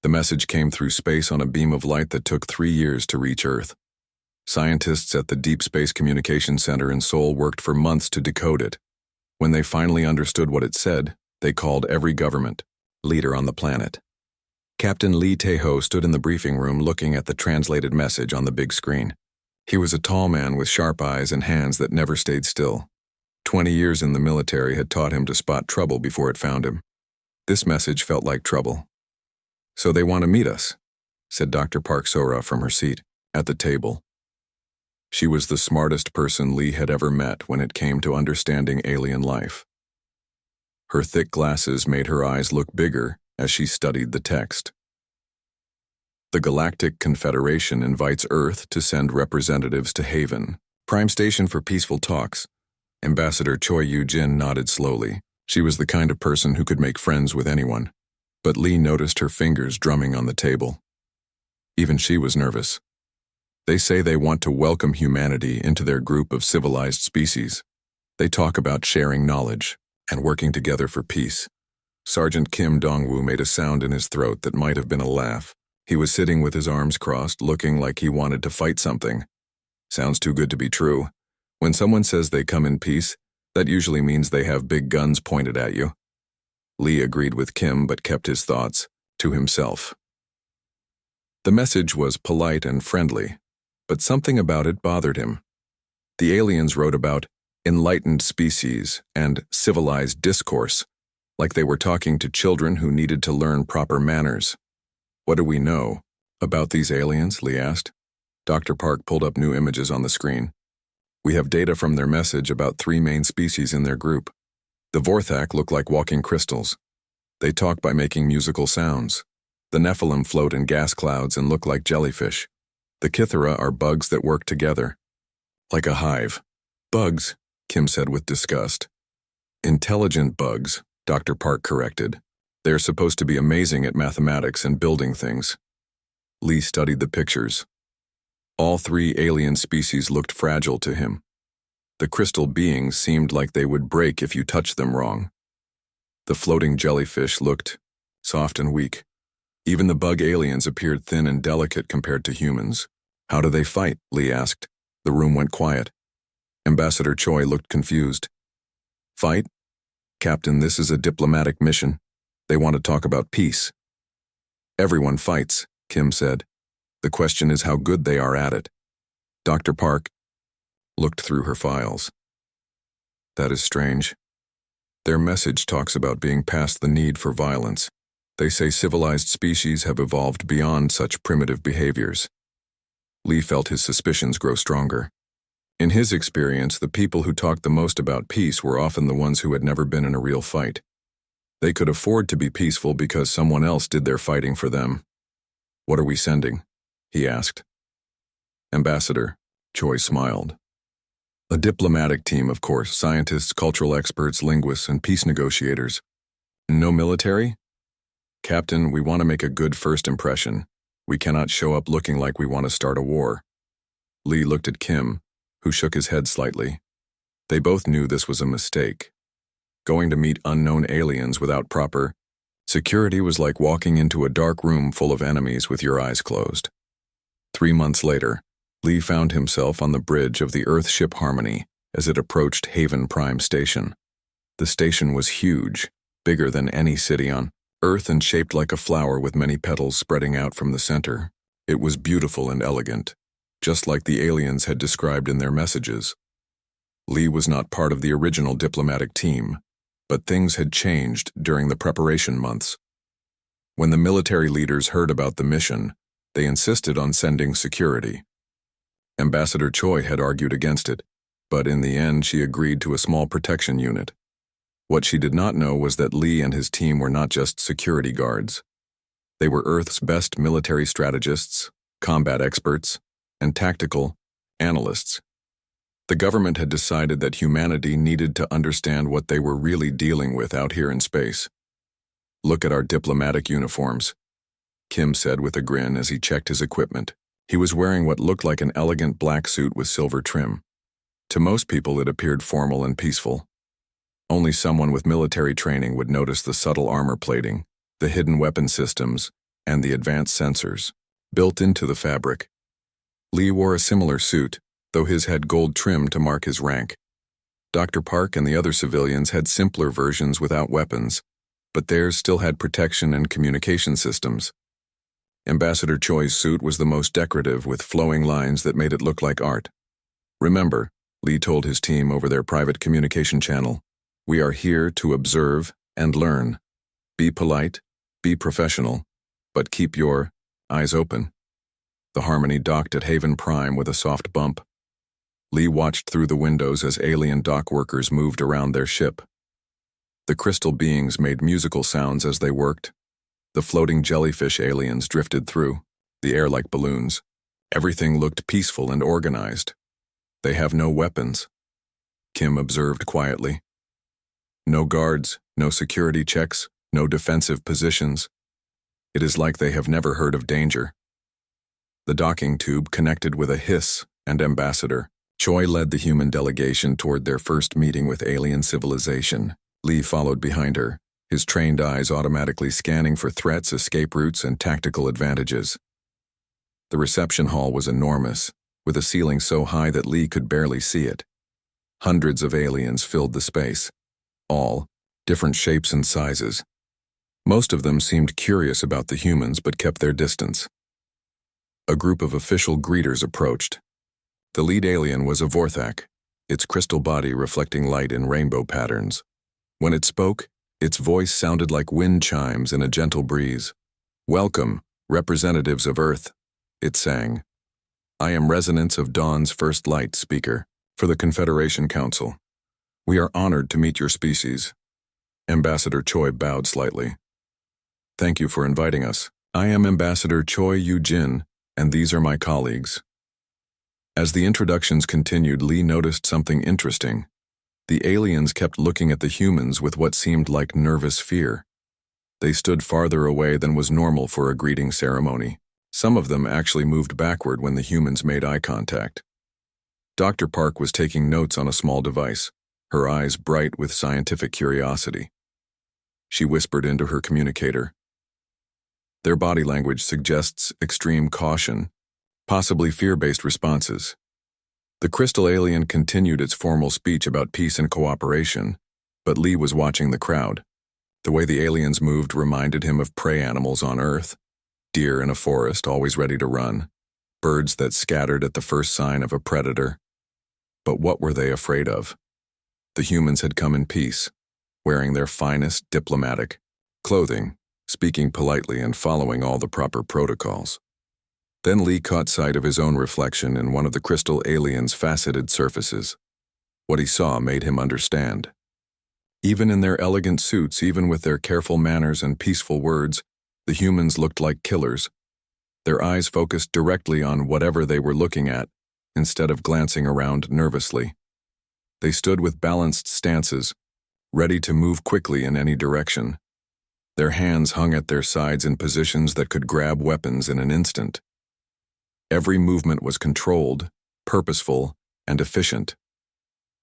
The message came through space on a beam of light that took 3 years to reach Earth. Scientists at the Deep Space Communication Center in Seoul worked for months to decode it. When they finally understood what it said, they called every government leader on the planet. Captain Lee Tae-ho stood in the briefing room looking at the translated message on the big screen. He was a tall man with sharp eyes and hands that never stayed still. 20 years in the military had taught him to spot trouble before it found him. This message felt like trouble. "So they want to meet us," said Dr. Park Sora from her seat at the table. She was the smartest person Lee had ever met when it came to understanding alien life. Her thick glasses made her eyes look bigger as she studied the text. The Galactic Confederation invites Earth to send representatives to Haven, prime station for peaceful talks. Ambassador Choi Yoo-jin nodded slowly. She was the kind of person who could make friends with anyone. But Lee noticed her fingers drumming on the table. Even she was nervous. They say they want to welcome humanity into their group of civilized species. They talk about sharing knowledge and working together for peace. Sergeant Kim Dong-woo made a sound in his throat that might have been a laugh. He was sitting with his arms crossed, looking like he wanted to fight something. Sounds too good to be true. When someone says they come in peace, that usually means they have big guns pointed at you. Lee agreed with Kim but kept his thoughts to himself. The message was polite and friendly, but something about it bothered him. The aliens wrote about enlightened species and civilized discourse, like they were talking to children who needed to learn proper manners. "What do we know about these aliens?" Lee asked. Dr. Park pulled up new images on the screen. "We have data from their message about 3 main species in their group. The Vorthak look like walking crystals. They talk by making musical sounds. The Nephilim float in gas clouds and look like jellyfish. The Kythera are bugs that work together. Like a hive." "Bugs," Kim said with disgust. "Intelligent bugs," Dr. Park corrected. "They're supposed to be amazing at mathematics and building things." Lee studied the pictures. All 3 alien species looked fragile to him. The crystal beings seemed like they would break if you touched them wrong. The floating jellyfish looked soft and weak. Even the bug aliens appeared thin and delicate compared to humans. "How do they fight?" Lee asked. The room went quiet. Ambassador Choi looked confused. "Fight? Captain, this is a diplomatic mission. They want to talk about peace." "Everyone fights," Kim said. "The question is how good they are at it." Dr. Park looked through her files. "That is strange. Their message talks about being past the need for violence. They say civilized species have evolved beyond such primitive behaviors." Lee felt his suspicions grow stronger. In his experience, the people who talked the most about peace were often the ones who had never been in a real fight. They could afford to be peaceful because someone else did their fighting for them. "What are we sending?" he asked. "Ambassador," Choi smiled. "A diplomatic team, of course, scientists, cultural experts, linguists, and peace negotiators. No military? Captain, we want to make a good first impression. We cannot show up looking like we want to start a war." Lee looked at Kim, who shook his head slightly. They both knew this was a mistake. Going to meet unknown aliens without proper security was like walking into a dark room full of enemies with your eyes closed. 3 months later, Lee found himself on the bridge of the Earth ship Harmony as it approached Haven Prime Station. The station was huge, bigger than any city on Earth and shaped like a flower with many petals spreading out from the center. It was beautiful and elegant, just like the aliens had described in their messages. Lee was not part of the original diplomatic team, but things had changed during the preparation months. When the military leaders heard about the mission, they insisted on sending security. Ambassador Choi had argued against it, but in the end she agreed to a small protection unit. What she did not know was that Lee and his team were not just security guards. They were Earth's best military strategists, combat experts, and tactical analysts. The government had decided that humanity needed to understand what they were really dealing with out here in space. "Look at our diplomatic uniforms," Kim said with a grin as he checked his equipment. He was wearing what looked like an elegant black suit with silver trim. To most people it appeared formal and peaceful. Only someone with military training would notice the subtle armor plating, the hidden weapon systems, and the advanced sensors built into the fabric. Lee wore a similar suit, though his had gold trim to mark his rank. Dr. Park and the other civilians had simpler versions without weapons, but theirs still had protection and communication systems. Ambassador Choi's suit was the most decorative, with flowing lines that made it look like art. "Remember," Lee told his team over their private communication channel, "we are here to observe and learn. Be polite, be professional, but keep your eyes open." The Harmony docked at Haven Prime with a soft bump. Lee watched through the windows as alien dock workers moved around their ship. The crystal beings made musical sounds as they worked. The floating jellyfish aliens drifted through, the air like balloons. Everything looked peaceful and organized. "They have no weapons," Kim observed quietly. "No guards, no security checks, no defensive positions. It is like they have never heard of danger." The docking tube connected with a hiss, and Ambassador Choi led the human delegation toward their first meeting with alien civilization. Lee followed behind her, his trained eyes automatically scanning for threats, escape routes, and tactical advantages. The reception hall was enormous, with a ceiling so high that Lee could barely see it. Hundreds of aliens filled the space, all different shapes and sizes. Most of them seemed curious about the humans but kept their distance. A group of official greeters approached. The lead alien was a Vorthak, its crystal body reflecting light in rainbow patterns. When it spoke, its voice sounded like wind chimes in a gentle breeze. "Welcome, representatives of Earth," it sang. "I am Resonance of Dawn's First Light speaker for the Confederation Council. We are honored to meet your species." Ambassador Choi bowed slightly. "Thank you for inviting us. I am Ambassador Choi Yu-jin, and these are my colleagues." As the introductions continued, Lee noticed something interesting. The aliens kept looking at the humans with what seemed like nervous fear. They stood farther away than was normal for a greeting ceremony. Some of them actually moved backward when the humans made eye contact. Dr. Park was taking notes on a small device, her eyes bright with scientific curiosity. She whispered into her communicator. "Their body language suggests extreme caution, possibly fear-based responses." The crystal alien continued its formal speech about peace and cooperation, but Lee was watching the crowd. The way the aliens moved reminded him of prey animals on Earth. Deer in a forest, always ready to run. Birds that scattered at the first sign of a predator. But what were they afraid of? The humans had come in peace, wearing their finest diplomatic clothing, speaking politely and following all the proper protocols. Then Lee caught sight of his own reflection in one of the crystal alien's faceted surfaces. What he saw made him understand. Even in their elegant suits, even with their careful manners and peaceful words, the humans looked like killers. Their eyes focused directly on whatever they were looking at, instead of glancing around nervously. They stood with balanced stances, ready to move quickly in any direction. Their hands hung at their sides in positions that could grab weapons in an instant. Every movement was controlled, purposeful, and efficient.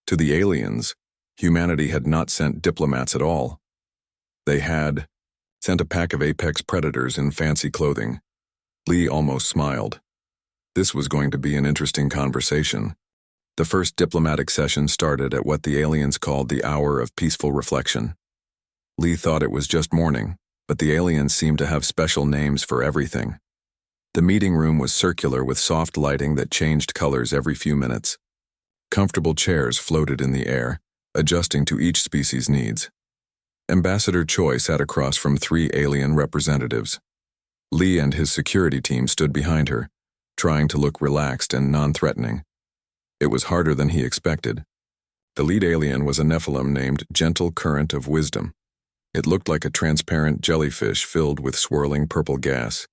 To the aliens, humanity had not sent diplomats at all. They had sent a pack of apex predators in fancy clothing. Lee almost smiled. This was going to be an interesting conversation. The first diplomatic session started at what the aliens called the hour of peaceful reflection. Lee thought it was just morning, but the aliens seemed to have special names for everything. The meeting room was circular with soft lighting that changed colors every few minutes. Comfortable chairs floated in the air, adjusting to each species' needs. Ambassador Choi sat across from 3 alien representatives. Lee and his security team stood behind her, trying to look relaxed and non-threatening. It was harder than he expected. The lead alien was a Nephilim named Gentle Current of Wisdom. It looked like a transparent jellyfish filled with swirling purple gas.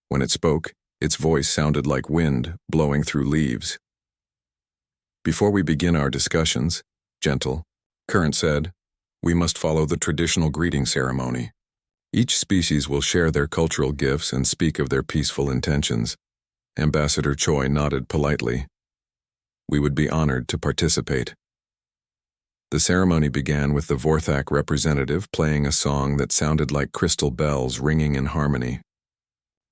When it spoke, its voice sounded like wind blowing through leaves. "Before we begin our discussions," Gentle Current said, "we must follow the traditional greeting ceremony. Each species will share their cultural gifts and speak of their peaceful intentions." Ambassador Choi nodded politely. "We would be honored to participate." The ceremony began with the Vorthak representative playing a song that sounded like crystal bells ringing in harmony.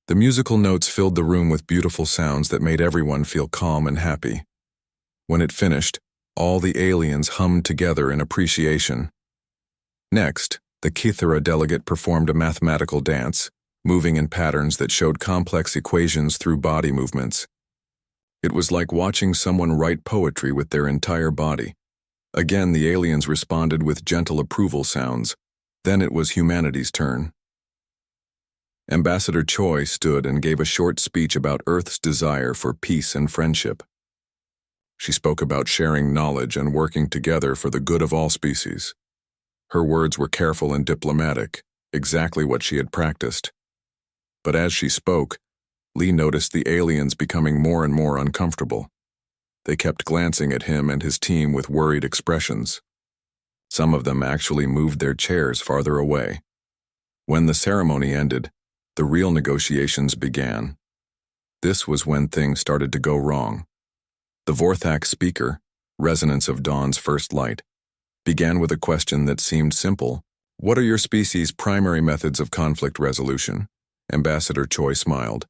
The musical notes filled the room with beautiful sounds that made everyone feel calm and happy. When it finished, all the aliens hummed together in appreciation. Next, the Kythera delegate performed a mathematical dance, moving in patterns that showed complex equations through body movements. It was like watching someone write poetry with their entire body. Again, the aliens responded with gentle approval sounds. Then it was humanity's turn. Ambassador Choi stood and gave a short speech about Earth's desire for peace and friendship. She spoke about sharing knowledge and working together for the good of all species. Her words were careful and diplomatic, exactly what she had practiced. But as she spoke, Lee noticed the aliens becoming more and more uncomfortable. They kept glancing at him and his team with worried expressions. Some of them actually moved their chairs farther away. When the ceremony ended, the real negotiations began. This was when things started to go wrong. The Vorthak speaker, Resonance of Dawn's First Light, began with a question that seemed simple. What are your species' primary methods of conflict resolution? Ambassador Choi smiled.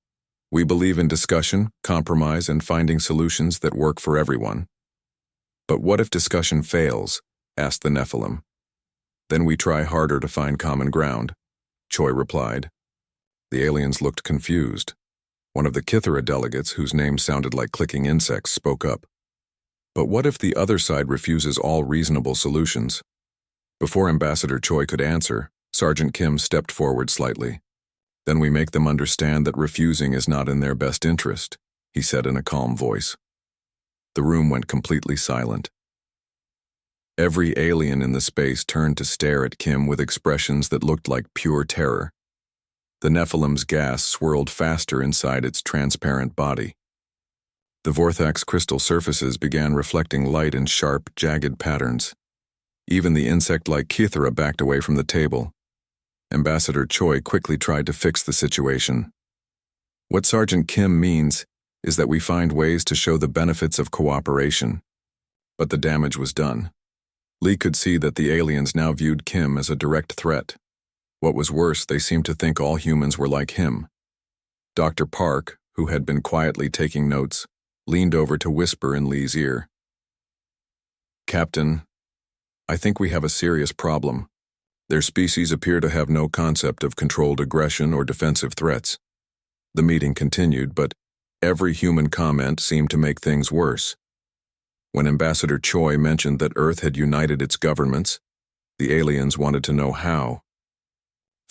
We believe in discussion, compromise, and finding solutions that work for everyone. But what if discussion fails? Asked the Nephilim. Then we try harder to find common ground, Choi replied. The aliens looked confused. One of the Kythera delegates, whose name sounded like clicking insects, spoke up. But what if the other side refuses all reasonable solutions? Before Ambassador Choi could answer, Sergeant Kim stepped forward slightly. Then we make them understand that refusing is not in their best interest, he said in a calm voice. The room went completely silent. Every alien in the space turned to stare at Kim with expressions that looked like pure terror. The Nephilim's gas swirled faster inside its transparent body. The Vorthak's crystal surfaces began reflecting light in sharp, jagged patterns. Even the insect-like Kythera backed away from the table. Ambassador Choi quickly tried to fix the situation. What Sergeant Kim means is that we find ways to show the benefits of cooperation. But the damage was done. Lee could see that the aliens now viewed Kim as a direct threat. What was worse, they seemed to think all humans were like him. Dr. Park, who had been quietly taking notes, leaned over to whisper in Lee's ear. Captain, I think we have a serious problem. Their species appear to have no concept of controlled aggression or defensive threats. The meeting continued, but every human comment seemed to make things worse. When Ambassador Choi mentioned that Earth had united its governments, the aliens wanted to know how.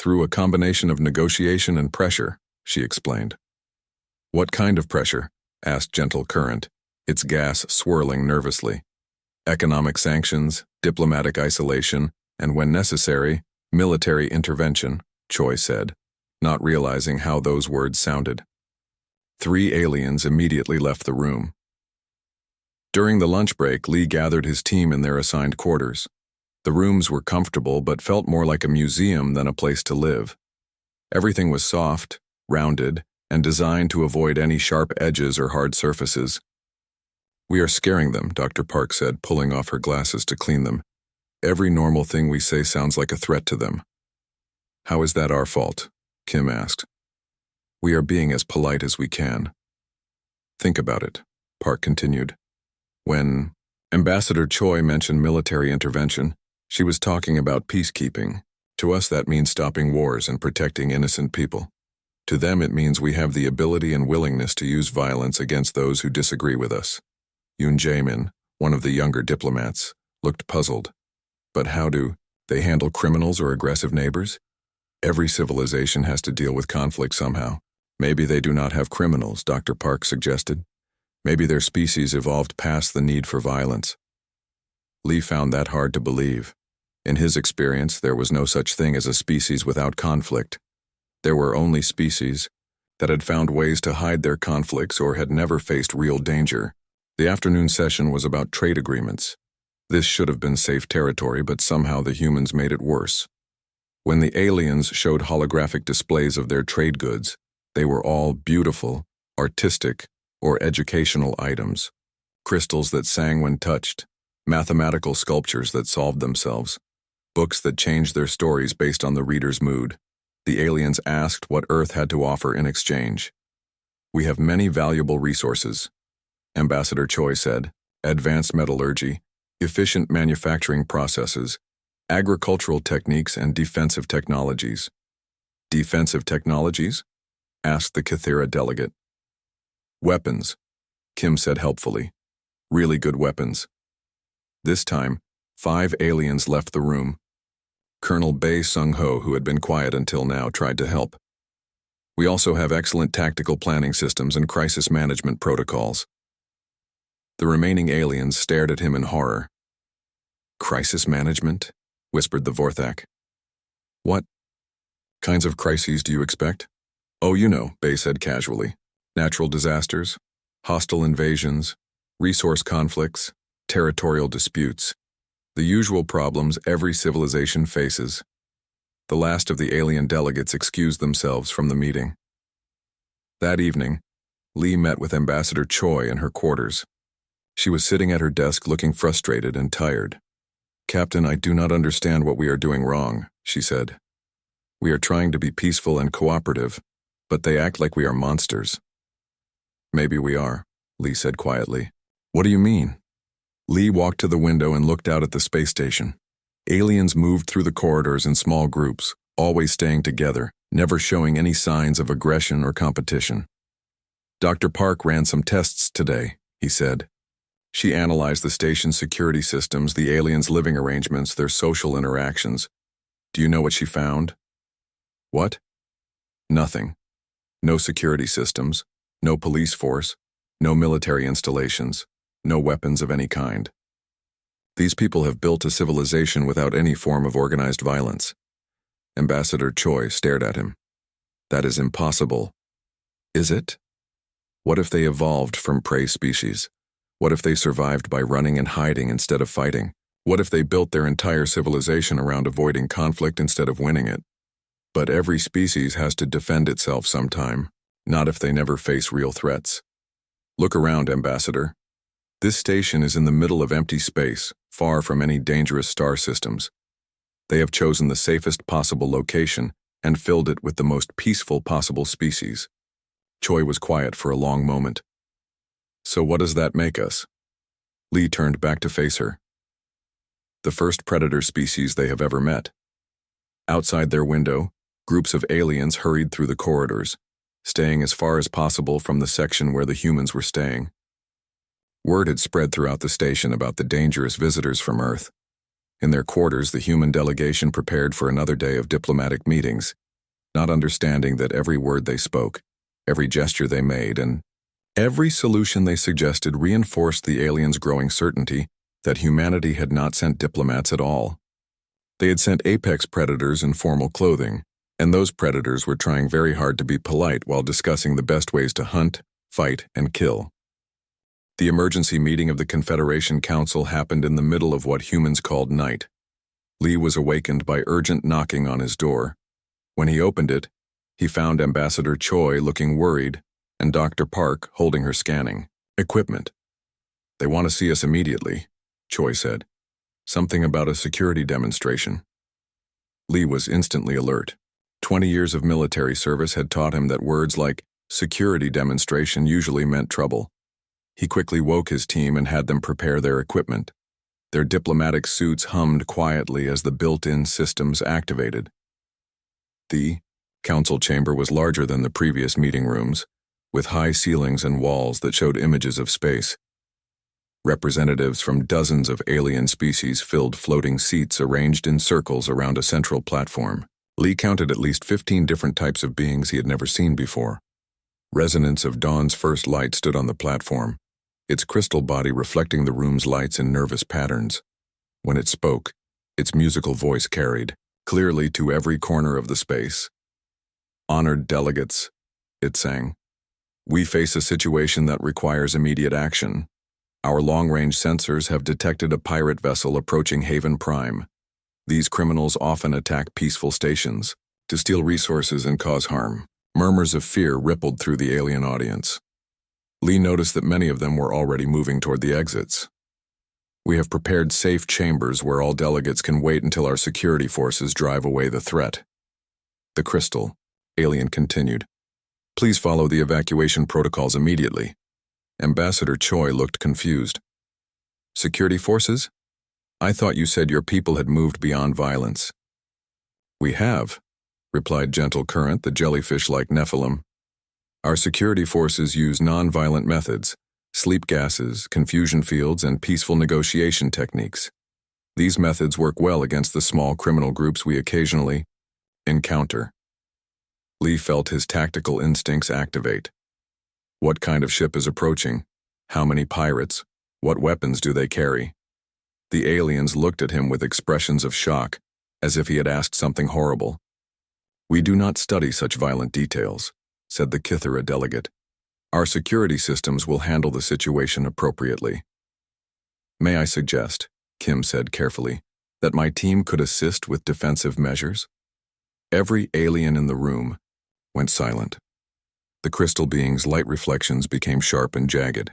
Through a combination of negotiation and pressure, she explained. What kind of pressure? Asked Gentle Current, its gas swirling nervously. Economic sanctions, diplomatic isolation, and when necessary, military intervention, Choi said, not realizing how those words sounded. 3 aliens immediately left the room. During the lunch break, Lee gathered his team in their assigned quarters. The rooms were comfortable but felt more like a museum than a place to live. Everything was soft, rounded, and designed to avoid any sharp edges or hard surfaces. We are scaring them, Dr. Park said, pulling off her glasses to clean them. Every normal thing we say sounds like a threat to them. How is that our fault? Kim asked. We are being as polite as we can. Think about it, Park continued. When Ambassador Choi mentioned military intervention, she was talking about peacekeeping. To us that means stopping wars and protecting innocent people. To them it means we have the ability and willingness to use violence against those who disagree with us. Yoon Jae-min, one of the younger diplomats, looked puzzled. But how do they handle criminals or aggressive neighbors? Every civilization has to deal with conflict somehow. Maybe they do not have criminals, Dr. Park suggested. Maybe their species evolved past the need for violence. Lee found that hard to believe. In his experience, there was no such thing as a species without conflict. There were only species that had found ways to hide their conflicts or had never faced real danger. The afternoon session was about trade agreements. This should have been safe territory, but somehow the humans made it worse. When the aliens showed holographic displays of their trade goods, they were all beautiful, artistic, or educational items. Crystals that sang when touched, mathematical sculptures that solved themselves, books that changed their stories based on the reader's mood. The aliens asked what Earth had to offer in exchange. "We have many valuable resources," Ambassador Choi said. "Advanced metallurgy, efficient manufacturing processes, agricultural techniques, and defensive technologies." "Defensive technologies?" asked the Kythera delegate. "Weapons," Kim said helpfully. "Really good weapons." This time, 5 aliens left the room. Colonel Bae Sung-ho, who had been quiet until now, tried to help. "We also have excellent tactical planning systems and crisis management protocols." The remaining aliens stared at him in horror. "Crisis management?" whispered the Vorthak. "What kinds of crises do you expect?" "Oh, you know," Bae said casually. "Natural disasters, hostile invasions, resource conflicts, territorial disputes. The usual problems every civilization faces." The last of the alien delegates excused themselves from the meeting. That evening, Lee met with Ambassador Choi in her quarters. She was sitting at her desk looking frustrated and tired. "Captain, I do not understand what we are doing wrong," she said. "We are trying to be peaceful and cooperative, but they act like we are monsters." "Maybe we are," Lee said quietly. "What do you mean?" Lee walked to the window and looked out at the space station. Aliens moved through the corridors in small groups, always staying together, never showing any signs of aggression or competition. "Dr. Park ran some tests today," he said. "She analyzed the station's security systems, the aliens' living arrangements, their social interactions. Do you know what she found?" "What?" "Nothing. No security systems, no police force, no military installations, no weapons of any kind. These people have built a civilization without any form of organized violence." Ambassador Choi stared at him. "That is impossible." "Is it? What if they evolved from prey species? What if they survived by running and hiding instead of fighting? What if they built their entire civilization around avoiding conflict instead of winning it? But every species has to defend itself sometime, not if they never face real threats. Look around, Ambassador. This station is in the middle of empty space, far from any dangerous star systems. They have chosen the safest possible location and filled it with the most peaceful possible species." Choi was quiet for a long moment. "So what does that make us?" Lee turned back to face her. "The first predator species they have ever met." Outside their window, groups of aliens hurried through the corridors, staying as far as possible from the section where the humans were staying. Word had spread throughout the station about the dangerous visitors from Earth. In their quarters, the human delegation prepared for another day of diplomatic meetings, not understanding that every word they spoke, every gesture they made, and every solution they suggested reinforced the aliens' growing certainty that humanity had not sent diplomats at all. They had sent apex predators in formal clothing, and those predators were trying very hard to be polite while discussing the best ways to hunt, fight, and kill. The emergency meeting of the Confederation Council happened in the middle of what humans called night. Lee was awakened by urgent knocking on his door. When he opened it, he found Ambassador Choi looking worried and Dr. Park holding her scanning equipment. "They want to see us immediately," Choi said. "Something about a security demonstration." Lee was instantly alert. 20 years of military service had taught him that words like security demonstration usually meant trouble. He quickly woke his team and had them prepare their equipment. Their diplomatic suits hummed quietly as the built-in systems activated. The council chamber was larger than the previous meeting rooms, with high ceilings and walls that showed images of space. Representatives from dozens of alien species filled floating seats arranged in circles around a central platform. Lee counted at least 15 different types of beings he had never seen before. Resonance of dawn's first light stood on the platform, its crystal body reflecting the room's lights in nervous patterns. When it spoke, its musical voice carried clearly to every corner of the space. "Honored delegates," it sang, "we face a situation that requires immediate action. Our long-range sensors have detected a pirate vessel approaching Haven Prime. These criminals often attack peaceful stations to steal resources and cause harm." Murmurs of fear rippled through the alien audience. Lee noticed that many of them were already moving toward the exits. "We have prepared safe chambers where all delegates can wait until our security forces drive away the threat." The crystal. Alien continued. Please follow the evacuation protocols immediately. Ambassador Choi looked confused. Security forces? I thought you said your people had moved beyond violence. We have, replied Gentle Current, the jellyfish-like Nephilim. Our security forces use non-violent methods, sleep gases, confusion fields, and peaceful negotiation techniques. These methods work well against the small criminal groups we occasionally encounter. Lee felt his tactical instincts activate. What kind of ship is approaching? How many pirates? What weapons do they carry? The aliens looked at him with expressions of shock, as if he had asked something horrible. We do not study such violent details, said the Kithera delegate. Our security systems will handle the situation appropriately. May I suggest, Kim said carefully, that my team could assist with defensive measures? Every alien in the room went silent. The crystal being's light reflections became sharp and jagged.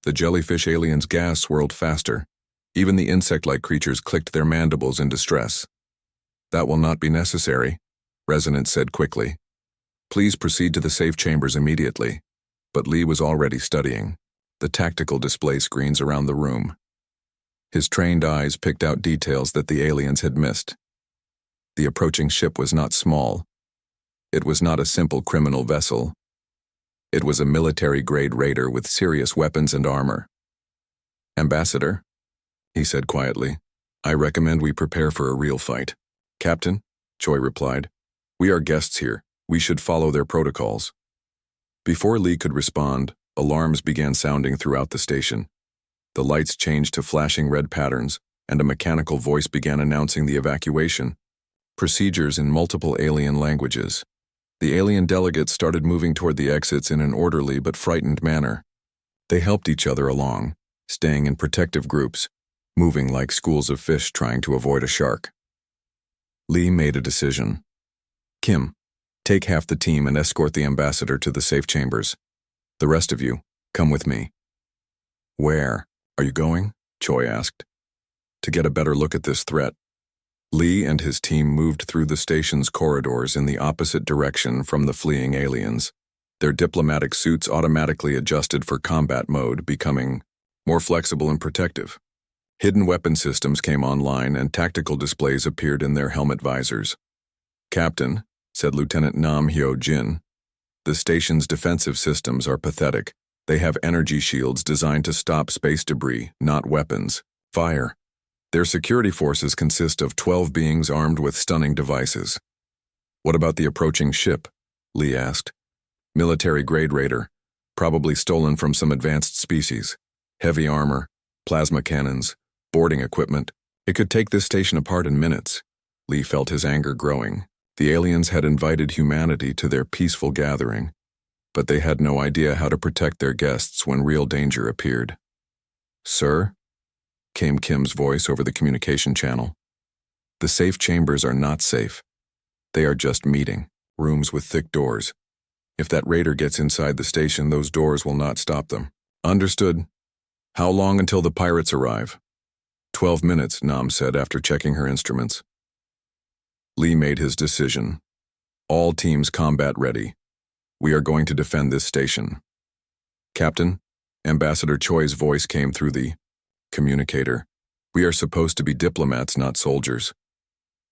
The jellyfish alien's gas swirled faster. Even the insect-like creatures clicked their mandibles in distress. That will not be necessary, Resonance said quickly. Please proceed to the safe chambers immediately. But Lee was already studying the tactical display screens around the room. His trained eyes picked out details that the aliens had missed. The approaching ship was not small. It was not a simple criminal vessel. It was a military-grade raider with serious weapons and armor. Ambassador, he said quietly, I recommend we prepare for a real fight. Captain, Choi replied, we are guests here. We should follow their protocols. Before Lee could respond, alarms began sounding throughout the station. The lights changed to flashing red patterns, and a mechanical voice began announcing the evacuation. Procedures in multiple alien languages. The alien delegates started moving toward the exits in an orderly but frightened manner. They helped each other along, staying in protective groups, moving like schools of fish trying to avoid a shark. Lee made a decision. Kim, take half the team and escort the ambassador to the safe chambers. The rest of you, come with me. Where are you going? Choi asked. To get a better look at this threat. Lee and his team moved through the station's corridors in the opposite direction from the fleeing aliens. Their diplomatic suits automatically adjusted for combat mode, becoming more flexible and protective. Hidden weapon systems came online and tactical displays appeared in their helmet visors. Captain, said Lieutenant Nam Hyo Jin, the station's defensive systems are pathetic. They have energy shields designed to stop space debris, not weapons. Fire. Their security forces consist of 12 beings armed with stunning devices. What about the approaching ship? Lee asked. Military-grade raider, probably stolen from some advanced species. Heavy armor, plasma cannons, boarding equipment. It could take this station apart in minutes. Lee felt his anger growing. The aliens had invited humanity to their peaceful gathering, but they had no idea how to protect their guests when real danger appeared. Sir? Came Kim's voice over the communication channel. The safe chambers are not safe. They are just meeting rooms with thick doors. If that raider gets inside the station, those doors will not stop them. Understood. How long until the pirates arrive? 12 minutes, Nam said after checking her instruments. Lee made his decision. All teams combat ready. We are going to defend this station. Captain, Ambassador Choi's voice came through the communicator. We are supposed to be diplomats, not soldiers.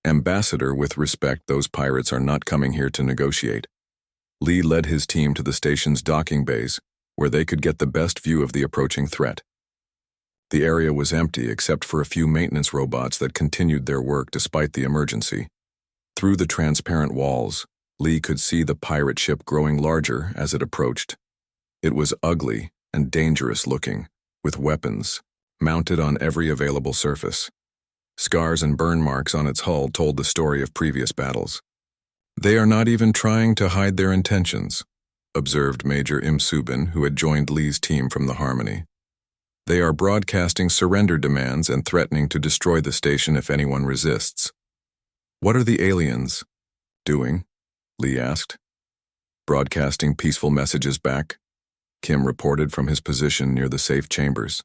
Ambassador, with respect, those pirates are not coming here to negotiate. Lee led his team to the station's docking bays, where they could get the best view of the approaching threat. The area was empty except for a few maintenance robots that continued their work despite the emergency. Through the transparent walls, Lee could see the pirate ship growing larger as it approached. It was ugly and dangerous looking, with weapons mounted on every available surface. Scars and burn marks on its hull told the story of previous battles. They are not even trying to hide their intentions, observed Major Im Subin, who had joined Lee's team from the Harmony. They are broadcasting surrender demands and threatening to destroy the station if anyone resists. What are the aliens doing? Lee asked. Broadcasting peaceful messages back, Kim reported from his position near the safe chambers.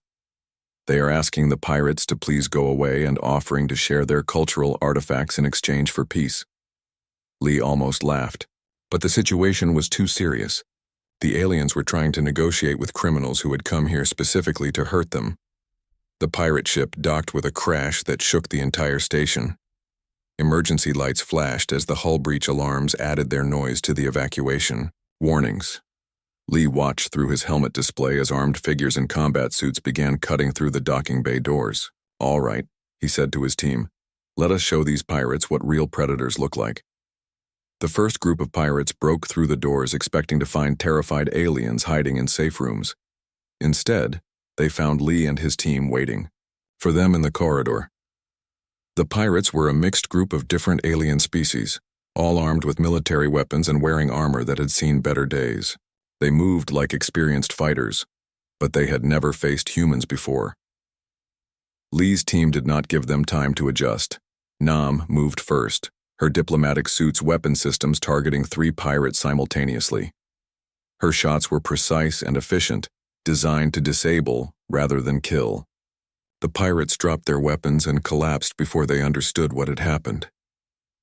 They are asking the pirates to please go away and offering to share their cultural artifacts in exchange for peace. Lee almost laughed. But the situation was too serious. The aliens were trying to negotiate with criminals who had come here specifically to hurt them. The pirate ship docked with a crash that shook the entire station. Emergency lights flashed as the hull breach alarms added their noise to the evacuation. Warnings. Lee watched through his helmet display as armed figures in combat suits began cutting through the docking bay doors. "All right," he said to his team. "Let us show these pirates what real predators look like." The first group of pirates broke through the doors expecting to find terrified aliens hiding in safe rooms. Instead, they found Lee and his team waiting for them in the corridor. The pirates were a mixed group of different alien species, all armed with military weapons and wearing armor that had seen better days. They moved like experienced fighters, but they had never faced humans before. Lee's team did not give them time to adjust. Nam moved first, her diplomatic suit's weapon systems targeting 3 pirates simultaneously. Her shots were precise and efficient, designed to disable rather than kill. The pirates dropped their weapons and collapsed before they understood what had happened.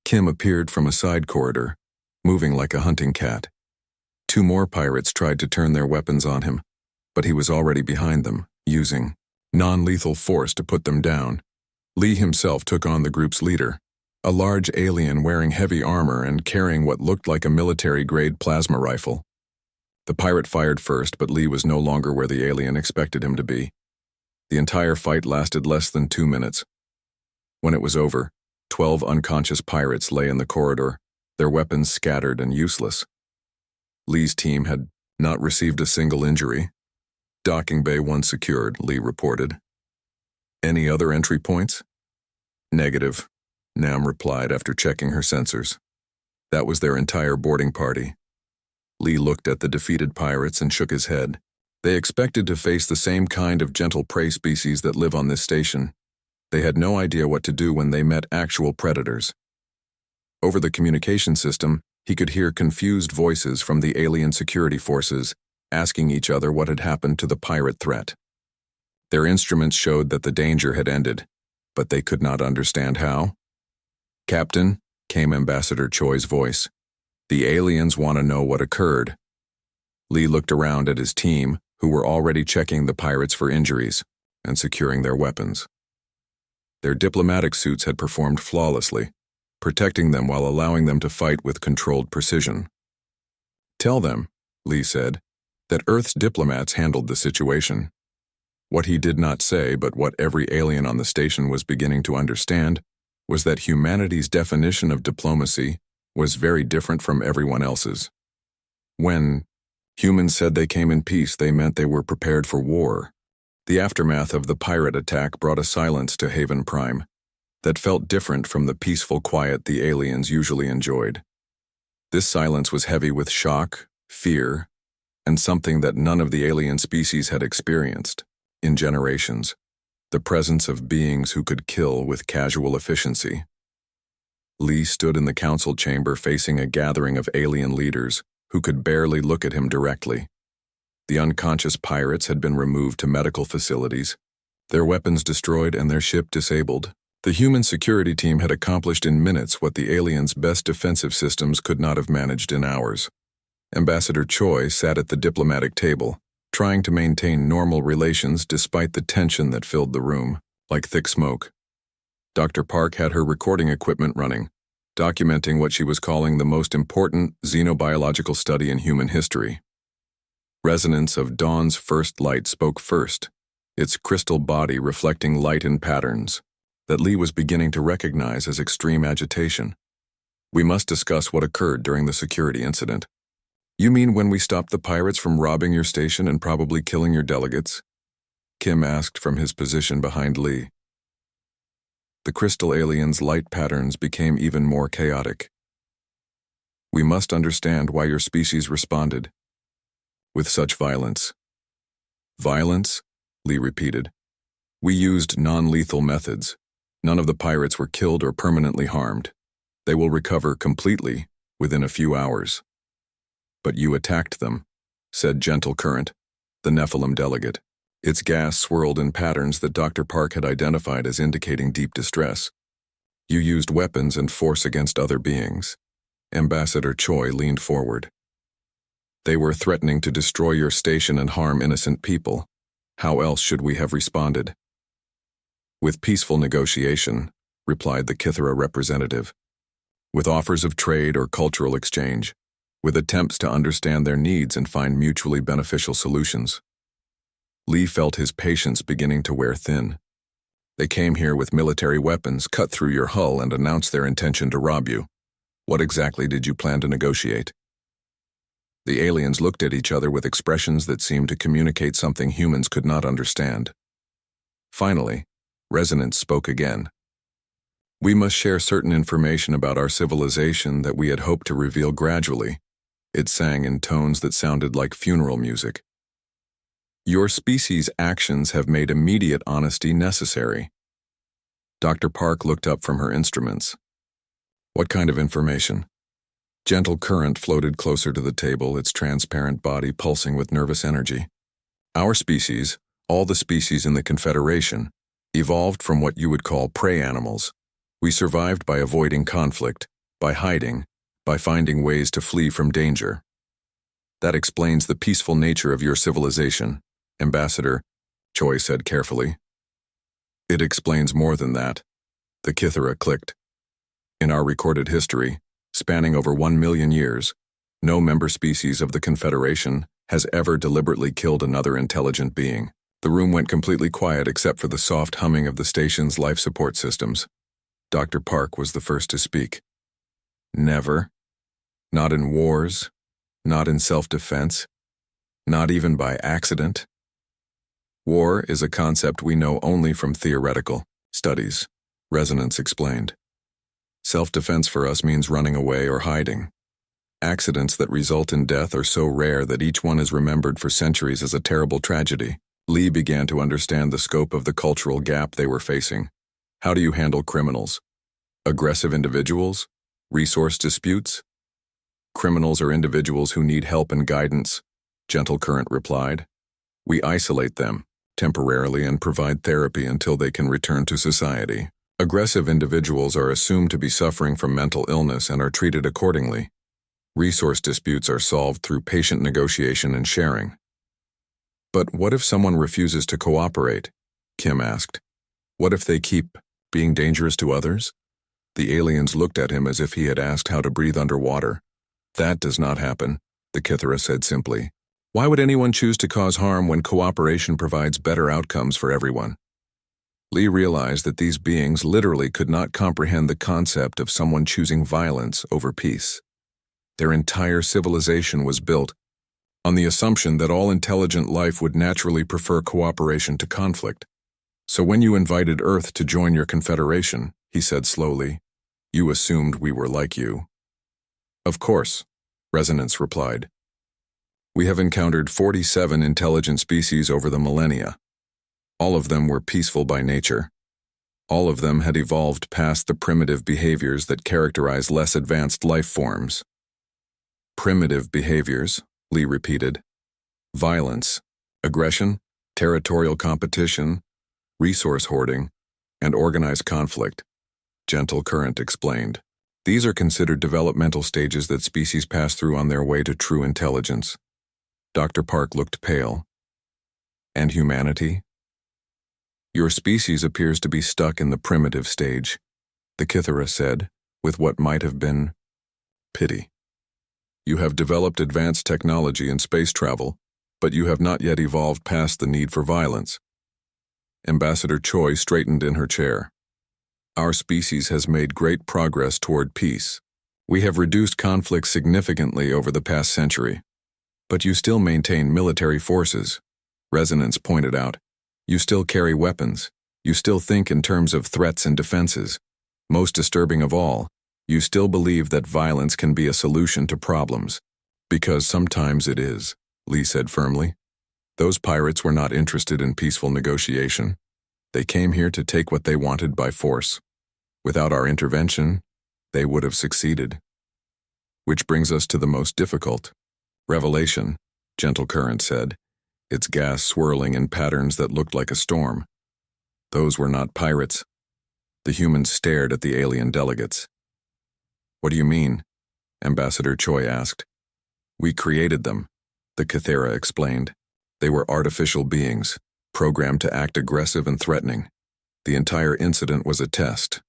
Kim appeared from a side corridor, moving like a hunting cat. 2 more pirates tried to turn their weapons on him, but he was already behind them, using non-lethal force to put them down. Lee himself took on the group's leader, a large alien wearing heavy armor and carrying what looked like a military-grade plasma rifle. The pirate fired first, but Lee was no longer where the alien expected him to be. The entire fight lasted less than 2 minutes. When it was over, 12 unconscious pirates lay in the corridor, their weapons scattered and useless. Lee's team had not received a single injury. "Docking Bay 1 secured," Lee reported. "Any other entry points?" "Negative," Nam replied after checking her sensors. That was their entire boarding party. Lee looked at the defeated pirates and shook his head. They expected to face the same kind of gentle prey species that live on this station. They had no idea what to do when they met actual predators. Over the communication system, he could hear confused voices from the alien security forces, asking each other what had happened to the pirate threat. Their instruments showed that the danger had ended, but they could not understand how. "Captain," came Ambassador Choi's voice, "the aliens want to know what occurred." Lee looked around at his team, who were already checking the pirates for injuries and securing their weapons. Their diplomatic suits had performed flawlessly, protecting them while allowing them to fight with controlled precision. "Tell them," Lee said, "that Earth's diplomats handled the situation." What he did not say, but what every alien on the station was beginning to understand, was that humanity's definition of diplomacy was very different from everyone else's. When humans said they came in peace, they meant they were prepared for war. The aftermath of the pirate attack brought a silence to Haven Prime that felt different from the peaceful quiet the aliens usually enjoyed. This silence was heavy with shock, fear, and something that none of the alien species had experienced in generations: the presence of beings who could kill with casual efficiency. Lee stood in the council chamber facing a gathering of alien leaders who could barely look at him directly. The unconscious pirates had been removed to medical facilities, their weapons destroyed and their ship disabled. The human security team had accomplished in minutes what the aliens' best defensive systems could not have managed in hours. Ambassador Choi sat at the diplomatic table, trying to maintain normal relations despite the tension that filled the room, like thick smoke. Dr. Park had her recording equipment running, documenting what she was calling the most important xenobiological study in human history. Resonance of dawn's first light spoke first, its crystal body reflecting light in patterns that Lee was beginning to recognize as extreme agitation. "We must discuss what occurred during the security incident." "You mean when we stopped the pirates from robbing your station and probably killing your delegates?" Kim asked from his position behind Lee. The crystal alien's light patterns became even more chaotic. "We must understand why your species responded with such violence." "Violence?" Lee repeated. "We used non-lethal methods. None of the pirates were killed or permanently harmed. They will recover completely within a few hours." "But you attacked them," said Gentle Current, the Nephilim delegate. Its gas swirled in patterns that Dr. Park had identified as indicating deep distress. "You used weapons and force against other beings, Ambassador Choi leaned forward. They were threatening to destroy your station and harm innocent people. How else should we have responded? With peaceful negotiation, replied the Kithara representative. With offers of trade or cultural exchange, with attempts to understand their needs and find mutually beneficial solutions. Lee felt his patience beginning to wear thin. They came here with military weapons, cut through your hull, and announced their intention to rob you. What exactly did you plan to negotiate? The aliens looked at each other with expressions that seemed to communicate something humans could not understand. Finally, Resonance spoke again. We must share certain information about our civilization that we had hoped to reveal gradually. It sang in tones that sounded like funeral music. Your species' actions have made immediate honesty necessary. Dr. Park looked up from her instruments. What kind of information? Gentle current floated closer to the table, its transparent body pulsing with nervous energy. Our species, all the species in the Confederation, evolved from what you would call prey animals. We survived by avoiding conflict, by hiding, by finding ways to flee from danger. That explains the peaceful nature of your civilization, Ambassador, Choi said carefully. It explains more than that. The Kithara clicked. In our recorded history, spanning over 1 million years, no member species of the Confederation has ever deliberately killed another intelligent being. The room went completely quiet except for the soft humming of the station's life support systems. Dr. Park was the first to speak. Never. Not in wars. Not in self-defense. Not even by accident. War is a concept we know only from theoretical studies, Resonance explained. Self-defense for us means running away or hiding. Accidents that result in death are so rare that each one is remembered for centuries as a terrible tragedy. Lee began to understand the scope of the cultural gap they were facing. How do you handle criminals? Aggressive individuals? Resource disputes? Criminals are individuals who need help and guidance, Gentle Current replied. We isolate them, temporarily, and provide therapy until they can return to society. Aggressive individuals are assumed to be suffering from mental illness and are treated accordingly. Resource disputes are solved through patient negotiation and sharing. But what if someone refuses to cooperate? Kim asked. What if they keep being dangerous to others? The aliens looked at him as if he had asked how to breathe underwater. That does not happen, the Kithara said simply. Why would anyone choose to cause harm when cooperation provides better outcomes for everyone? Lee realized that these beings literally could not comprehend the concept of someone choosing violence over peace. Their entire civilization was built on the assumption that all intelligent life would naturally prefer cooperation to conflict. So when you invited Earth to join your confederation, he said slowly, you assumed we were like you. Of course, Resonance replied. We have encountered 47 intelligent species over the millennia. All of them were peaceful by nature. All of them had evolved past the primitive behaviors that characterize less advanced life forms. Primitive behaviors, Lee repeated. Violence, aggression, territorial competition, resource hoarding, and organized conflict, Gentle Current explained. These are considered developmental stages that species pass through on their way to true intelligence. Dr. Park looked pale. And humanity? Your species appears to be stuck in the primitive stage, the Kithara said, with what might have been pity. You have developed advanced technology and space travel, but you have not yet evolved past the need for violence. Ambassador Choi straightened in her chair. Our species has made great progress toward peace. We have reduced conflict significantly over the past century. But you still maintain military forces, Resonance pointed out. You still carry weapons. You still think in terms of threats and defenses. Most disturbing of all, you still believe that violence can be a solution to problems. Because sometimes it is, Lee said firmly. Those pirates were not interested in peaceful negotiation. They came here to take what they wanted by force. Without our intervention, they would have succeeded. Which brings us to the most difficult. Revelation, Gentle Current said, its gas swirling in patterns that looked like a storm. Those were not pirates. The humans stared at the alien delegates. What do you mean? Ambassador Choi asked. We created them, the Kythera explained. They were artificial beings, programmed to act aggressive and threatening. The entire incident was a test.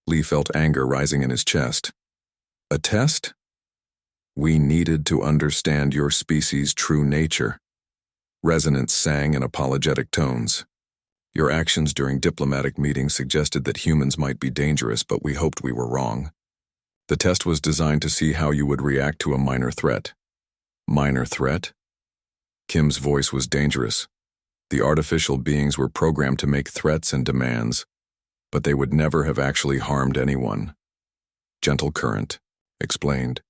Lee felt anger rising in his chest. A test? We needed to understand your species' true nature. Resonance sang in apologetic tones. Your actions during diplomatic meetings suggested that humans might be dangerous, but we hoped we were wrong. The test was designed to see how you would react to a minor threat. Minor threat? Kim's voice was dangerous. The artificial beings were programmed to make threats and demands, but they would never have actually harmed anyone. Gentle Current explained.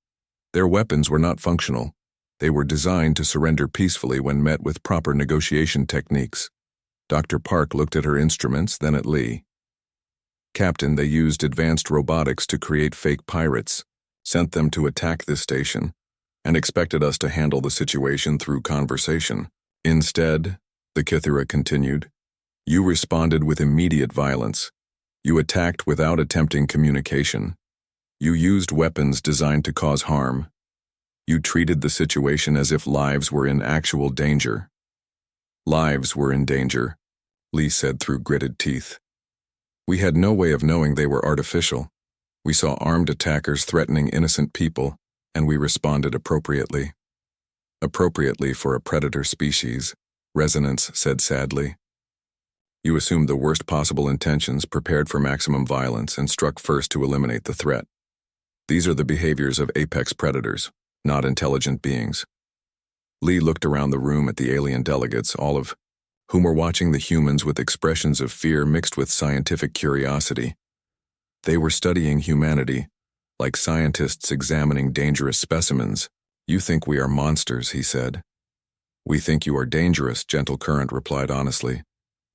Their weapons were not functional. They were designed to surrender peacefully when met with proper negotiation techniques. Dr. Park looked at her instruments, then at Lee. Captain, they used advanced robotics to create fake pirates, sent them to attack this station, and expected us to handle the situation through conversation. Instead, the Kythera continued, you responded with immediate violence. You attacked without attempting communication. You used weapons designed to cause harm. You treated the situation as if lives were in actual danger. Lives were in danger, Lee said through gritted teeth. We had no way of knowing they were artificial. We saw armed attackers threatening innocent people, and we responded appropriately. Appropriately for a predator species, Resonance said sadly. You assumed the worst possible intentions, prepared for maximum violence, and struck first to eliminate the threat. These are the behaviors of apex predators, not intelligent beings. Lee looked around the room at the alien delegates, all of whom were watching the humans with expressions of fear mixed with scientific curiosity. They were studying humanity, like scientists examining dangerous specimens. You think we are monsters, he said. We think you are dangerous, Gentle Current replied honestly.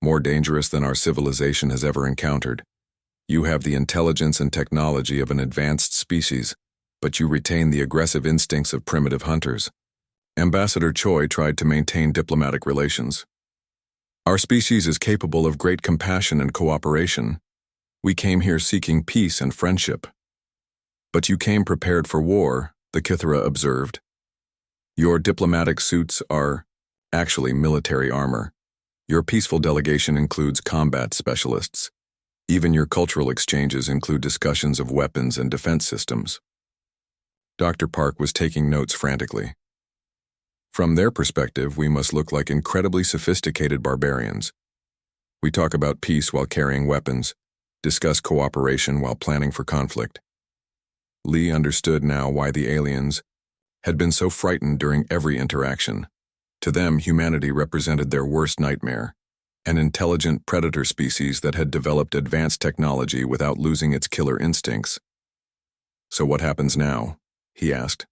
More dangerous than our civilization has ever encountered. You have the intelligence and technology of an advanced species, but you retain the aggressive instincts of primitive hunters. Ambassador Choi tried to maintain diplomatic relations. Our species is capable of great compassion and cooperation. We came here seeking peace and friendship. But you came prepared for war, the Kythera observed. Your diplomatic suits are actually military armor. Your peaceful delegation includes combat specialists. Even your cultural exchanges include discussions of weapons and defense systems. Dr. Park was taking notes frantically. From their perspective, we must look like incredibly sophisticated barbarians. We talk about peace while carrying weapons, discuss cooperation while planning for conflict. Lee understood now why the aliens had been so frightened during every interaction. To them, humanity represented their worst nightmare, an intelligent predator species that had developed advanced technology without losing its killer instincts. So what happens now? He asked.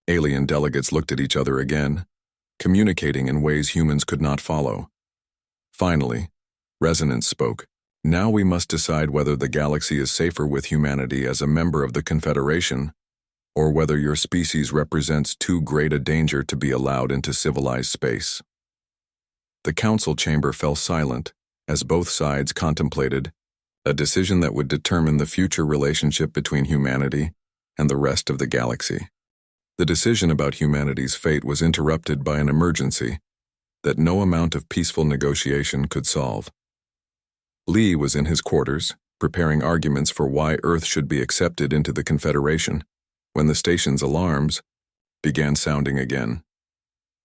Alien delegates looked at each other again, communicating in ways humans could not follow. Finally, Resonance spoke. Now we must decide whether the galaxy is safer with humanity as a member of the Confederation, or whether your species represents too great a danger to be allowed into civilized space. The council chamber fell silent as both sides contemplated a decision that would determine the future relationship between humanity and the rest of the galaxy. The decision about humanity's fate was interrupted by an emergency that no amount of peaceful negotiation could solve. Lee was in his quarters, preparing arguments for why Earth should be accepted into the Confederation, when the station's alarms began sounding again.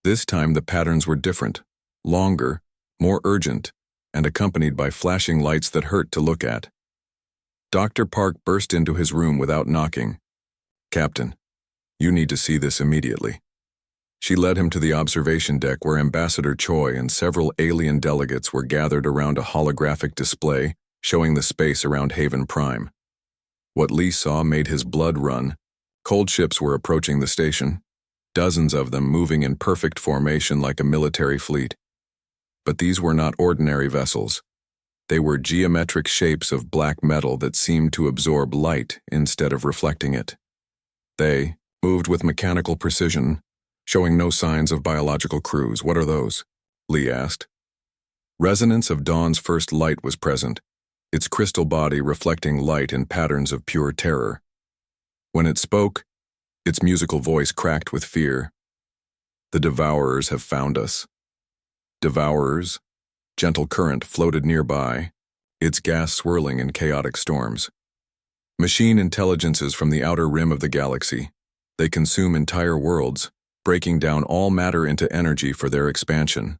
This time the patterns were different, longer, more urgent, and accompanied by flashing lights that hurt to look at. Dr. Park burst into his room without knocking. Captain, you need to see this immediately. She led him to the observation deck where Ambassador Choi and several alien delegates were gathered around a holographic display showing the space around Haven Prime. What Lee saw made his blood run. Cold ships were approaching the station, dozens of them moving in perfect formation like a military fleet. But these were not ordinary vessels. They were geometric shapes of black metal that seemed to absorb light instead of reflecting it. They moved with mechanical precision, showing no signs of biological crews. What are those? Lee asked. Resonance of dawn's first light was present, its crystal body reflecting light in patterns of pure terror. When it spoke, its musical voice cracked with fear. "The Devourers have found us." Devourers? Gentle current floated nearby, its gas swirling in chaotic storms. Machine intelligences from the outer rim of the galaxy. They consume entire worlds, breaking down all matter into energy for their expansion.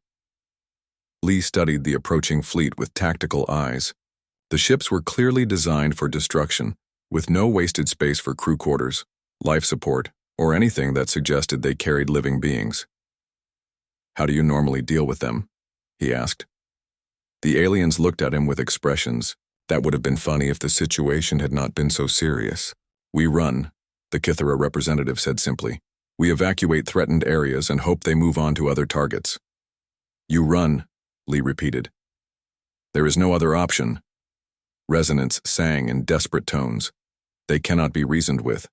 Lee studied the approaching fleet with tactical eyes. The ships were clearly designed for destruction, with no wasted space for crew quarters, life support, or anything that suggested they carried living beings. "How do you normally deal with them?" he asked. The aliens looked at him with expressions that would have been funny if the situation had not been so serious. "We run," the Kythera representative said simply. "We evacuate threatened areas and hope they move on to other targets." "You run," Lee repeated. "There is no other option." Resonance sang in desperate tones. "They cannot be reasoned with.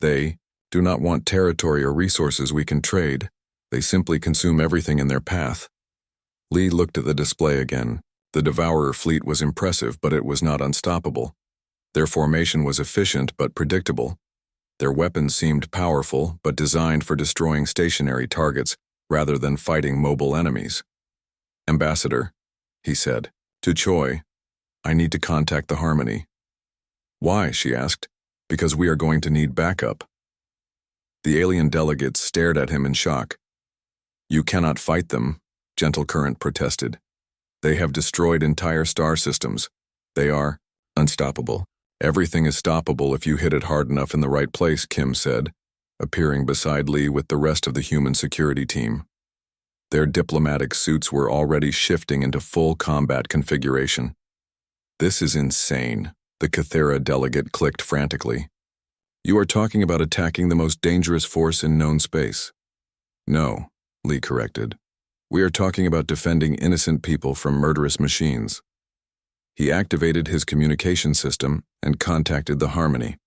They do not want territory or resources we can trade. They simply consume everything in their path." Lee looked at the display again. The Devourer fleet was impressive, but it was not unstoppable. Their formation was efficient but predictable. Their weapons seemed powerful, but designed for destroying stationary targets rather than fighting mobile enemies. "Ambassador," he said, "to Choi, I need to contact the Harmony." "Why?" she asked. "Because we are going to need backup." The alien delegates stared at him in shock. "You cannot fight them," Gentle Current protested. "They have destroyed entire star systems. They are unstoppable." "Everything is stoppable if you hit it hard enough in the right place," Kim said, appearing beside Lee with the rest of the human security team. Their diplomatic suits were already shifting into full combat configuration. "This is insane," the Kythera delegate clicked frantically. "You are talking about attacking the most dangerous force in known space." "No," Lee corrected. "We are talking about defending innocent people from murderous machines." He activated his communication system and contacted the Harmony.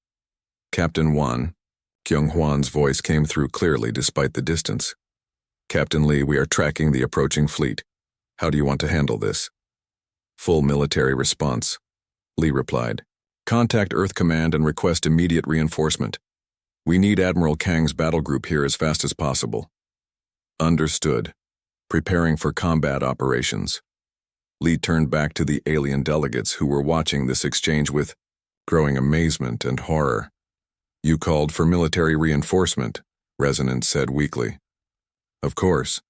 "Captain Wan," Kyung Hwan's voice came through clearly despite the distance. "Captain Lee, we are tracking the approaching fleet. How do you want to handle this?" "Full military response," Lee replied. "Contact Earth Command and request immediate reinforcement. We need Admiral Kang's battle group here as fast as possible." "Understood. Preparing for combat operations." Lee turned back to the alien delegates who were watching this exchange with growing amazement and horror. "You called for military reinforcement," Resonance said weakly. "Of course.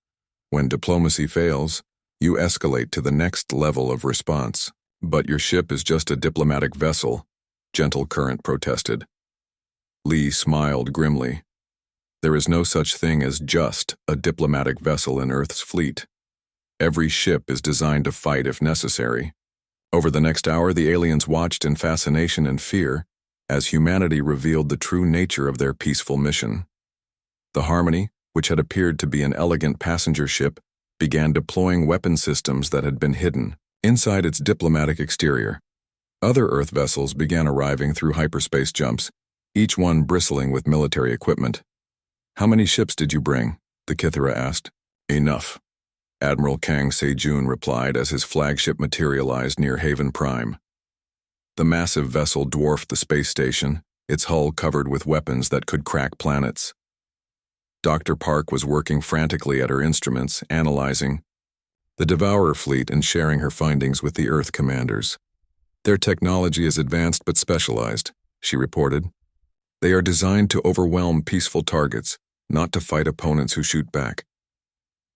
When diplomacy fails, you escalate to the next level of response. But your ship is just a diplomatic vessel," Gentle Current protested. Lee smiled grimly. "There is no such thing as just a diplomatic vessel in Earth's fleet. Every ship is designed to fight if necessary." Over the next hour, the aliens watched in fascination and fear as humanity revealed the true nature of their peaceful mission. The Harmony, which had appeared to be an elegant passenger ship, began deploying weapon systems that had been hidden inside its diplomatic exterior. Other Earth vessels began arriving through hyperspace jumps, each one bristling with military equipment. "How many ships did you bring?" the Kythera asked. "Enough," Admiral Kang Sejun replied as his flagship materialized near Haven Prime. The massive vessel dwarfed the space station, its hull covered with weapons that could crack planets. Dr. Park was working frantically at her instruments, analyzing the Devourer fleet and sharing her findings with the Earth commanders. "Their technology is advanced but specialized," she reported. "They are designed to overwhelm peaceful targets, not to fight opponents who shoot back."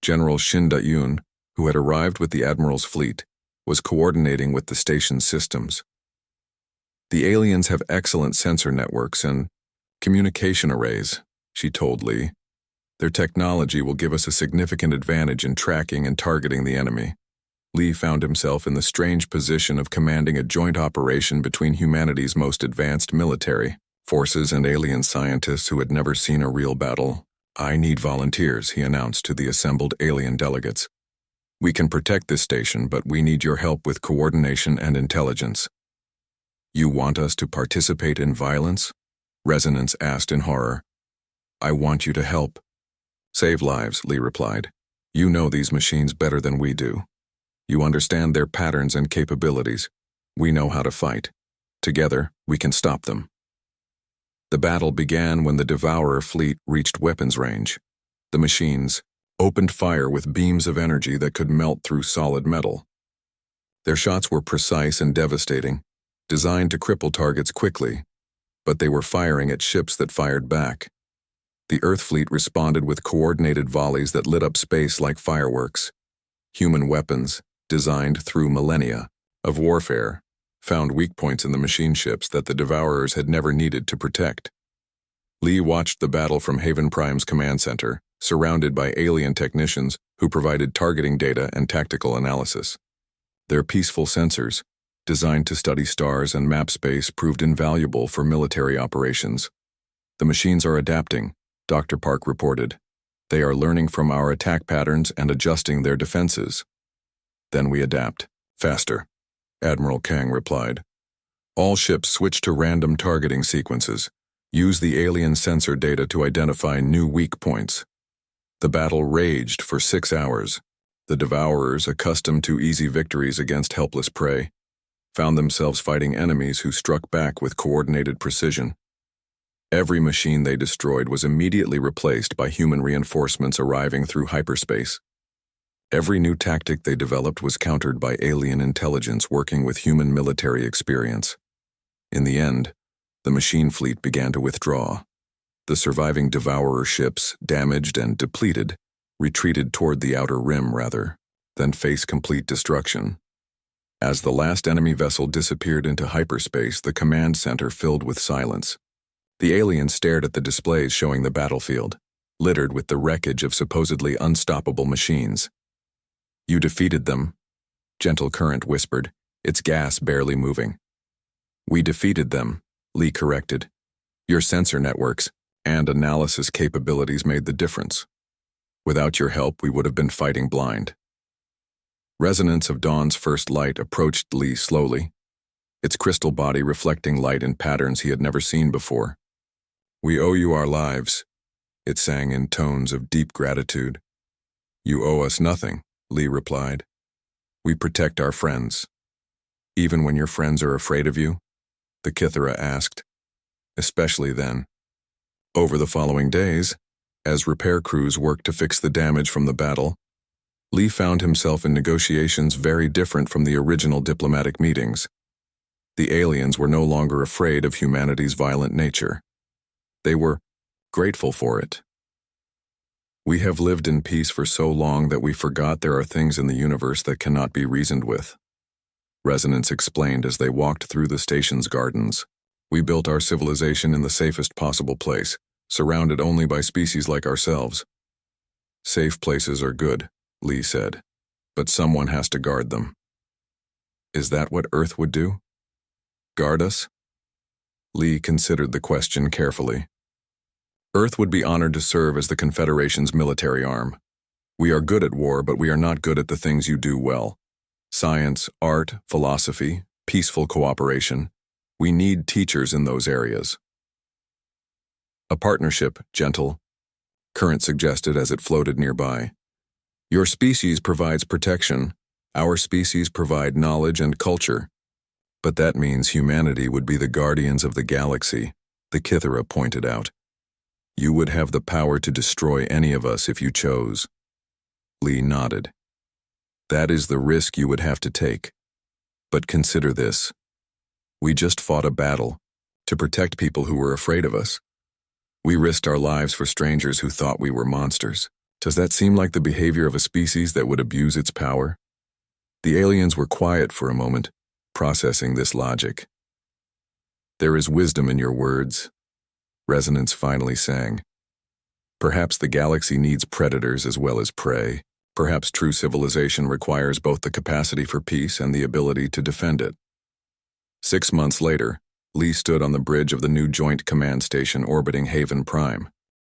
General Shin Da-yoon, who had arrived with the Admiral's fleet, was coordinating with the station's systems. "The aliens have excellent sensor networks and communication arrays," she told Lee. "Their technology will give us a significant advantage in tracking and targeting the enemy." Lee found himself in the strange position of commanding a joint operation between humanity's most advanced military forces and alien scientists who had never seen a real battle. "I need volunteers," he announced to the assembled alien delegates. "We can protect this station, but we need your help with coordination and intelligence." "You want us to participate in violence?" Resonance asked in horror. "I want you to help save lives," Lee replied. "You know these machines better than we do. You understand their patterns and capabilities. We know how to fight. Together, we can stop them. The battle began when the Devourer fleet reached weapons range. The machines opened fire with beams of energy that could melt through solid metal. Their shots were precise and devastating, designed to cripple targets quickly, but they were firing at ships that fired back. The Earth fleet responded with coordinated volleys that lit up space like fireworks. Human weapons, designed through millennia of warfare, found weak points in the machine ships that the Devourers had never needed to protect. Lee watched the battle from Haven Prime's command center, surrounded by alien technicians who provided targeting data and tactical analysis. Their peaceful sensors, designed to study stars and map space, proved invaluable for military operations. The machines are adapting, Dr. Park reported. They are learning from our attack patterns and adjusting their defenses. Then we adapt, faster, Admiral Kang replied. All ships switch to random targeting sequences. Use the alien sensor data to identify new weak points. The battle raged for 6 hours. The Devourers, accustomed to easy victories against helpless prey, found themselves fighting enemies who struck back with coordinated precision. Every machine they destroyed was immediately replaced by human reinforcements arriving through hyperspace. Every new tactic they developed was countered by alien intelligence working with human military experience. In the end, the machine fleet began to withdraw. The surviving Devourer ships, damaged and depleted, retreated toward the outer rim rather than face complete destruction. As the last enemy vessel disappeared into hyperspace, the command center filled with silence. The aliens stared at the displays showing the battlefield, littered with the wreckage of supposedly unstoppable machines. You defeated them, Gentle Current whispered, its gas barely moving. We defeated them, Lee corrected. Your sensor networks and analysis capabilities made the difference. Without your help, we would have been fighting blind. Resonance of Dawn's first light approached Lee slowly, its crystal body reflecting light in patterns he had never seen before. We owe you our lives, it sang in tones of deep gratitude. You owe us nothing, Lee replied. We protect our friends. Even when your friends are afraid of you? The Kithara asked. Especially then. Over the following days, as repair crews worked to fix the damage from the battle, Lee found himself in negotiations very different from the original diplomatic meetings. The aliens were no longer afraid of humanity's violent nature. They were grateful for it. We have lived in peace for so long that we forgot there are things in the universe that cannot be reasoned with, Resonance explained as they walked through the station's gardens. We built our civilization in the safest possible place, surrounded only by species like ourselves. Safe places are good, Lee said, but someone has to guard them. Is that what Earth would do? Guard us? Lee considered the question carefully. Earth would be honored to serve as the Confederation's military arm. We are good at war, but we are not good at the things you do well. Science, art, philosophy, peaceful cooperation. We need teachers in those areas. A partnership, Gentle, Current suggested as it floated nearby. Your species provides protection. Our species provide knowledge and culture. But that means humanity would be the guardians of the galaxy, the Kithara pointed out. You would have the power to destroy any of us if you chose. Lee nodded. That is the risk you would have to take. But consider this. We just fought a battle to protect people who were afraid of us. We risked our lives for strangers who thought we were monsters. Does that seem like the behavior of a species that would abuse its power? The aliens were quiet for a moment, processing this logic. There is wisdom in your words, Resonance finally sang. Perhaps the galaxy needs predators as well as prey. Perhaps true civilization requires both the capacity for peace and the ability to defend it. 6 months later, Lee stood on the bridge of the new Joint Command Station orbiting Haven Prime.